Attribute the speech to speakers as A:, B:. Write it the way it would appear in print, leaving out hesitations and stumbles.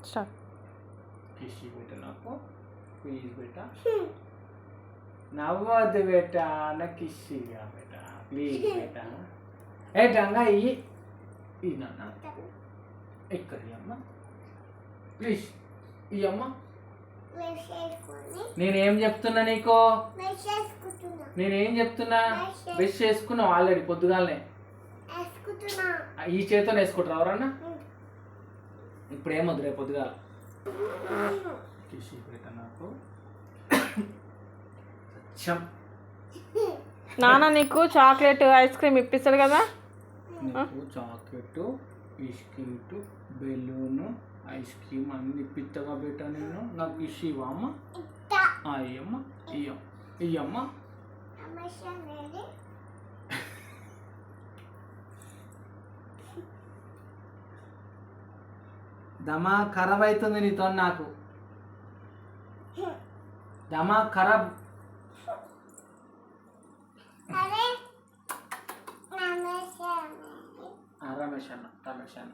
A: Start.
B: కిషి బేటా నాకు please బేటా. నవ్వద్దు బేటా, నాకు కిషిగా బేటా please బేటా. ఏ గంగా ఇయ్యి నాన్న ఇక్కడ అమ్మ ప్లీజ్ ఇయ్యమ్మ. నేనేం చెప్తున్నా నీకు, నేనేం చెప్తున్నా? బ్రష్ చేసుకున్నావు ఆల్రెడీ పొద్దుగాలనే. ఈ చేతితో వేసుకుంటారు ఎవరన్నా? ఇప్పుడు ఏమొద్దు రేపు పొద్దుగాల. కిషి బేటా నాకు
A: నాన్న నీకు చాక్లెట్ ఐస్ క్రీమ్ ఇప్పిస్తాడు కదా.
B: నీకు chocolate biscuit balloon ice cream అన్ని ఇప్పిస్తాగా బేటా నేను. నాకు ఇవ్వవా అమ్మ? ఇయ్యమ్మ ఇయ్యమ్మ. దమా ఖరాబ్ అవుతుంది నీతో నాకు. దమా ఖరాబ్. రమేష్ అన్న